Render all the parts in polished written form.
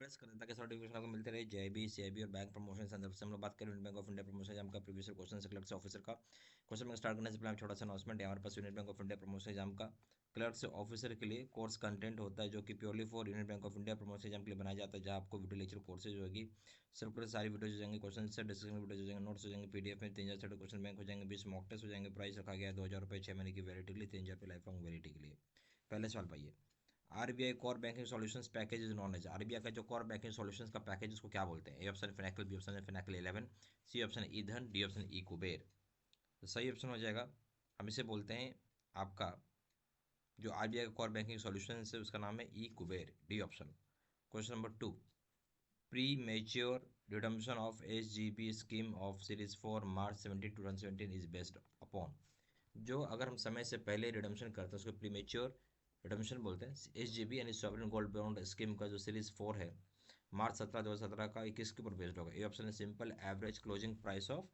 Press कर देता कि नोटिफिकेशन आपको मिलते रहे। जेआईबी, सीआईबी और बैंक प्रमोशन के संदर्भ से हम लोग बात करें Union bank of India promotion exam का प्रीवियस क्वेश्चन से क्लर्क से ऑफिसर का। क्वेश्चन में स्टार्ट करने से पहले छोटा सा अनाउंसमेंट है। हमारे पास union bank of India promotion exam का क्लर्क से ऑफिसर के लिए कोर्स कंटेंट होता है जो कि purely for Union bank of India promotion exam के लिए बनाया जाता है, जहाँ आपको वीडियो लेक्चर कोर्सेज होगी। सिर्फ पूरे सारी वीडियोज हो जाएंगे, क्वेश्चन से डिस्कशन वीडियो हो जाएंगे, नोट्स हो जाएंगे, पीडीएफ में 3000 से क्वेश्चन बैंक हो जाएंगे, 20 मॉक टेस्ट हो जाएंगे। प्राइस रखा गया है 2000 रुपये 6 महीने की वैलिडिटी के लिए, 3000 रुपये लाइफ लॉन्ग वैलिडिटी के लिए। पहले सवाल पाइए। RBI core banking solutions package is known as, RBI का जो कोर बैंकिंग सॉल्यूशंस का पैकेज उसको क्या बोलते हैं? A option Finacle, B option Finacle 11, C option ईधन, डी ऑप्शन ई कुबेर। तो सही ऑप्शन हो जाएगा, हम इसे बोलते हैं आपका जो आरबीआई का कोर बैंकिंग सॉल्यूशन है उसका नाम है e Kuber, D option. Question number 2, premature redemption of SGB scheme of series 4 March 17 2017 is based upon. जो अगर हम समय से पहले रिडम्पशन करते हैं उसको प्री मेच्योर रिडम्पशन बोलते हैं। एसजीबी यानी सॉवरेन गोल्ड बॉन्ड स्कीम का जो सीरीज 4 है मार्च 17 2017 का, 21 के ऊपर बेस्ड होगा। ये ऑप्शन है simple average closing price of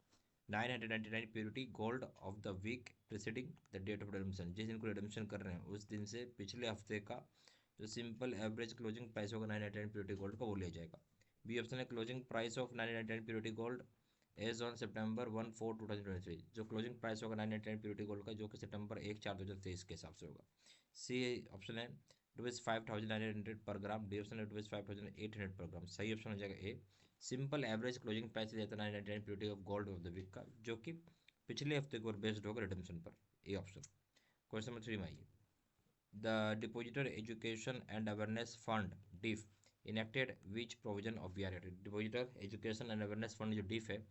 999 purity gold of the week preceding the date of redemption. जिस दिन को रिडम्पशन कर रहे हैं उस दिन से पिछले हफ्ते का जो सिंपल एवरेज क्लोजिंग प्राइस होगा 999 प्योरिटी गोल्ड का, वो लिया जाएगा। बी ऑप्शन है closing price of 999 purity gold as on September 1/4/2023, जो क्लोजिंग प्राइस होगा 999 प्योरिटी गोल्ड का जो कि सितंबर 1/4/2023 के हिसाब से होगा। सी ऑप्शन है ₹5,900 पर ग्राम, डी ऑप्शन है ₹5,800 पर ग्राम। सही ऑप्शन हो जाएगा A, simple average closing price रहता है 999 purity of gold of the week का, जो कि पिछले हफ्ते के ऊपर बेस्ड होगा रिडम्पशन पर। ए ऑप्शन। क्वेश्चन नंबर 3 में आइए। The depositor education and awareness fund DEAF enacted which provision of BR act. Depositor education and awareness fund जो डिफ है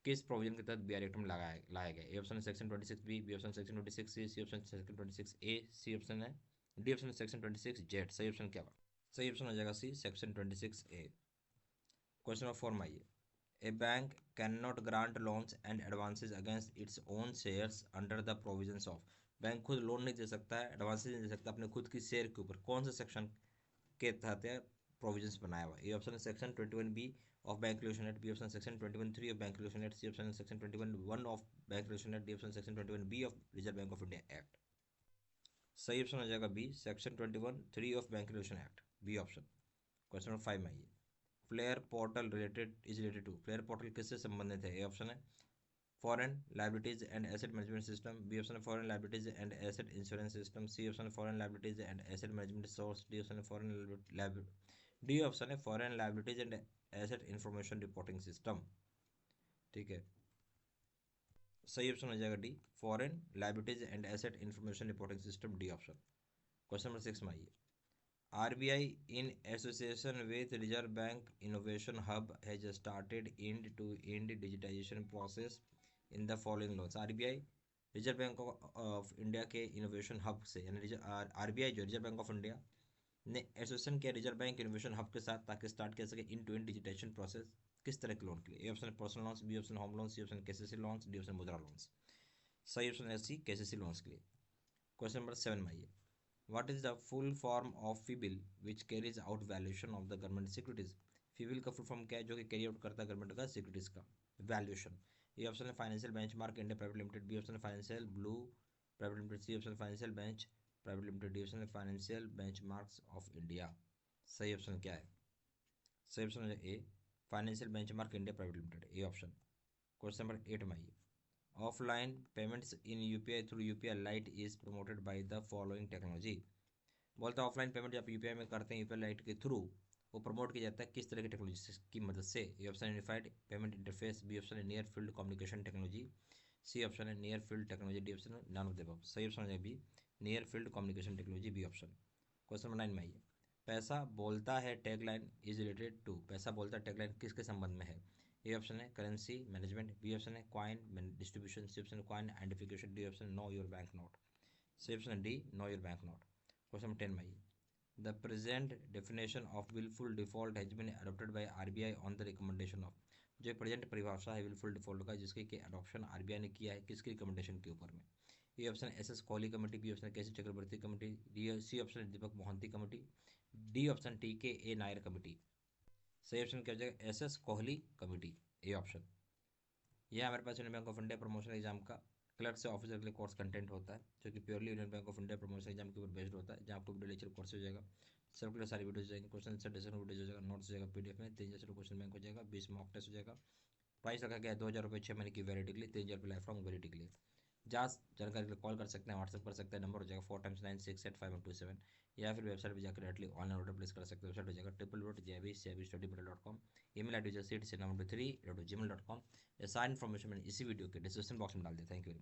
किस प्रोविजन के तहत बीआर एक्ट में लाया गया? A option section 26 B, B option section 26 C, C option section 26 A, C option है D option section 26 Z. सही ऑप्शन क्या हुआ? सही ऑप्शन हो जाएगा C, section 26 A. Question number 4 में आइए। A bank can not grant loans and advances against its own shares under the provisions of. Bank खुद लोन नहीं दे सकता है, एडवांसेज नहीं दे सकता अपने खुद की शेयर के ऊपर। कौन से सेक्शन के तहत है प्रोविजंस बनाया हुआ? ए ऑप्शन है section 21 B of bank regulation act, B option section 21 3 of bank regulation act, C option section 21 1 of bank regulation act, D option section 21 B of Reserve Bank of India act. सही option हो जाएगा B, section 21 3 of bank regulation act, B option. Question number 5 में आइए। Flair portal related to, flair portal किससे संबंधित है? A option है foreign liabilities and asset management system, B option है foreign liabilities and asset insurance system, C option है foreign liabilities and asset management source, D option है D option है foreign liabilities and asset information reporting system. ठीक है, सही option हो जाएगा D, foreign liabilities and asset information reporting system, D option. Question number 6 में आइए। RBI in association with Reserve Bank Innovation Hub has started end-to-end digitization process in the following laws। RBI Reserve Bank of India के innovation hub से यानी RBI जो Reserve Bank of India ने association किया Reserve Bank innovation hub के साथ ताकि start कर सके into in digitisation process. किस तरह के लोन के लिए? A option personal loans, B option home loan, C option KCC loans, D option Mudra loans. सही ऑप्शन है सी, केसीसी लोन्स के लिए। क्वेश्चन नंबर 7 में आइए। What is the full form of FIBIL which carries out valuation of the government securities? FIBIL का full form क्या है जो कि कैरी आउट करता है गवर्नमेंट का सिक्योरिटीज का वैल्यूएशन? ए ऑप्शन है financial benchmark India private limited, B option है financial blue private limited, C option financial bench private limited, D option है फाइनेंशियल बेंचमार्क्स ऑफ इंडिया। सही ऑप्शन क्या है? सही ऑप्शन है A, financial benchmark India private limited, A option. Question number 8 में आइए। Offline payments in UPI through UPI lite is promoted by the following technology. बोलते हैं ऑफलाइन पेमेंट जब यूपीआई में करते हैं यूपीआई लाइट के थ्रू, वो प्रमोट किया जाता है किस तरह की टेक्नोलॉजी की मदद से? ये option unified payment interface, B option है near field communication technology, C option है near field technology, D option है नन ऑफ द अबव। सही ऑप्शन है B, near field communication technology, B option. Question number 9 में आइए। पैसा बोलता है टैगलाइन इज रिलेटेड टू, पैसा बोलता है टैगलाइन किसके संबंध में है? ए ऑप्शन है करेंसी मैनेजमेंट, बी ऑप्शन है क्वाइन डिस्ट्रीब्यूशन, सी ऑप्शन है coin identification, D option know your bank note. C option है D, know your bank note. Question number 10 में आइए। The present definition of willful default has been adopted by RBI on the recommendation of, जो एक present परिभाषा है wilful default का जिसके कि अडॉप्शन आरबीआई ने किया है किसकी रिकमेंडेशन के ऊपर में? A option S S Kohli committee, B option K C Chakravarty committee, D C option Deepak Mohanty committee, D option T K A Nair committee. सही ऑप्शन क्या हो जाएगा? S S Kohli committee, A option. यह हमारे पास union bank of India promotion exam का clerk से officer के लिए कोर्स कंटेंट होता है जो कि purely union bank of India promotion exam के ऊपर बेस्ड होता है, जहाँ आपको वीडियो लेक्चर कोर्स हो जाएगा, सर्कुलर सारी वीडियो हो जाएंगे, क्वेश्चन आंसर डिस्कशन वीडियो हो जाएगा, नोट्स हो जाएगा पीडीएफ में, 3,000 क्वेश्चन बैंक हो जाएगा, 20 मॉक टेस्ट हो जाएगा। प्राइस रखा गया है 2,000 रुपये 6 महीने की वैलिडिटी के लिए, 3,000 रुपये लाइफ लॉन्ग वैलिडिटी के लिए। जहाँ जानकारी के लिए कॉल कर सकते हैं, व्हाट्सअप कर सकते हैं, नंबर हो जाएगा 4x9685127, या फिर वेबसाइट पर जाकर डायरेक्टली ऑनलाइन ऑर्डर प्लेस कर सकते हैं। वेबसाइट हो जाएगा www.jbstudyportal.com, email I D seat3@gmail.com। ये सारी इन्फॉर्मेशन मैंने इसी वीडियो के डिस्क्रिप्शन बॉक्स में डाल दिया। Thank you.